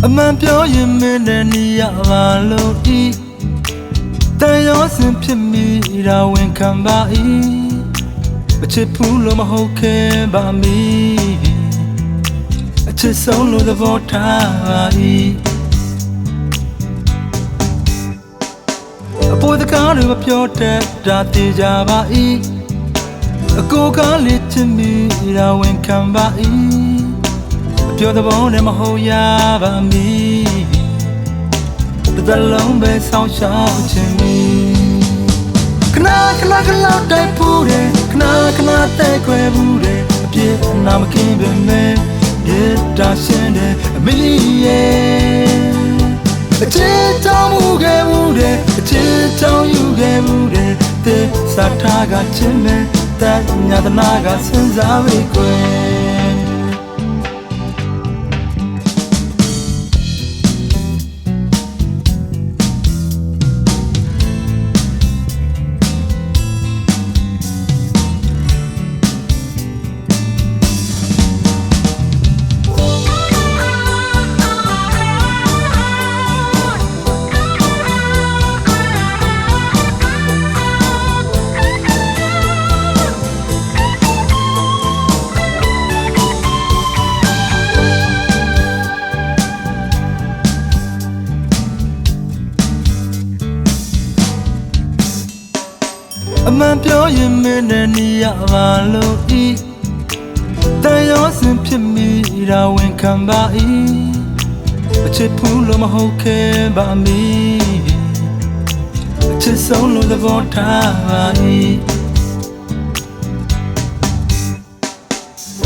အမှန်ပြောရင်မင်းနဲ့နေရပါလို့ဤတန်ရောစင်ဖြစ်မိတာဝန်ခံပါ၏မချစ်ဘူးလို့မဟုတ်ခဲ့ပါမီအချစ်ဆုံးလို့သဘောထားပါ၏အပေါ်တကားတွေမပြောတတ်တာသိကြပါ၏အကိုကားလေးချစ်မိတာဝန်ခံပါ၏ပြောတဲ့ဘောနဲ့မဟုတ်ရပါမီတစ်သက်လုံးပဲဆောင်ရှောက်ခြင်းမီခဏတိုက်ပူတယ်ခဏတဲ့ခွဲဘူးတယ်အပြည့်အနာမကင်းပဲမဲ့မြေတာရှင်းတယ်အမီရဲ့အချစ်တောင်းမှုခဲ့ဘူးတယ်အချစ်တောင်းယူခဲ့ဘူးတယ်သစ္စာထားကချင်းမဲ့တဲ့ညတနာကစဉ်းစားပြီးခွဲအမှန်ပြောရင်မင်းနဲ့နေရပါလို့ဤတန်ရောစင်ဖြစ်မိတာဝန်ခံပါ၏အချစ်ဘူးလို့မဟုတ်ခဲ့ပါမီအချစ်ဆုံးလို့သဘောထားပါ၏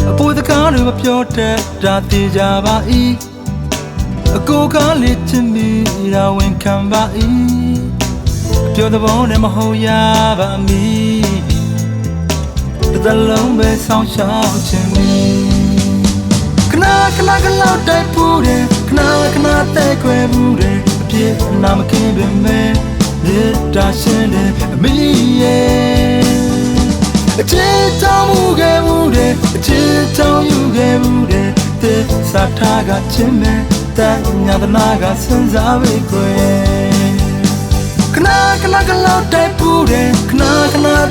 အပေါ်တကားတွေမပြောတတ်တာသိကြပါ၏အကိုကားလေးချစ်မိတာဝန်ခံပါ၏ပြောတဲ့ဘောနဲ့မဟုတ်ရပါမီတစ်သက်လုံးပဲဆောင်ရှောက်ခြင်းမီခဏတိုက်ပူတယ်ခဏတဲ့ခွဲဘူးတယ်အပြည့်အနာမကင်းပဲမဲ့မြေတာရှင်းတယ်အမီရဲ့အချစ်တောင်းမှုခဲ့ဘူးတယ်အချစ်တောင်းယူခဲ့ဘူးတယ်သစ္စာထားကချင်းမဲ့တဲ့ညတနာကစဉ်းစားပြီးခွဲခဏတိုက်ပူတယ်ခဏ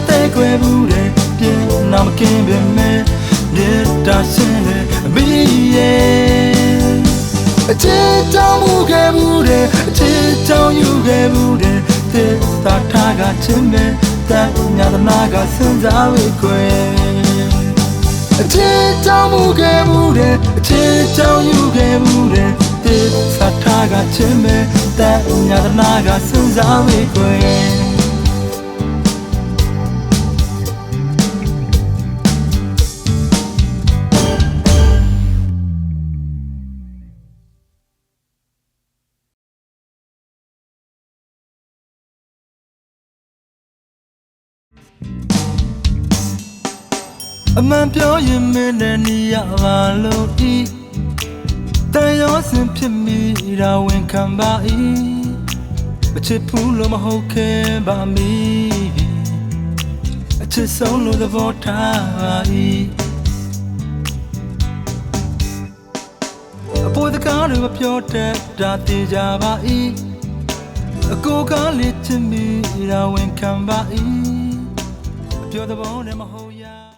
တဲ့ခွဲဘူးတယ်ပြင်းနာမကင်းပဲမဲ့မြေတာရှင်းတယ်အမီရဲ့အချစ်တောင်းမှုခဲ့ဘူးတယ်အချစ်တောင်းယူခဲ့ဘူးတယ်သစ္စာထားကချင်းမဲ့တဲ့ညတနာကစဉ်းစားပြီးခွဲအချစ်တောင်းမှုခဲ့ဘူးတယ်အချစ်တောင်းယူခဲ့ဘူးတယ်သစ္စာထားကချင်းမဲ့တဲ့ညတနာကစဉ်းစားပြီးခွဲအမှန်ပြောရင်မင်းနဲ့နေရပါလို့ဤတန်ရောစင်ဖြစ်မိတာဝန်ခံပါ၏မချစ်ဘူးလို့မဟုတ်ခဲ့ပါမီအချစ်ဆုံးလို့သဘောထားပါ၏အပေါ်တကားတွေမပြောတတ်တာသိကြပါ၏အကိုကားလေးချစ်မိတာဝန်ခံပါ၏ပြောတဲ့ဘောနဲ့မဟုတ်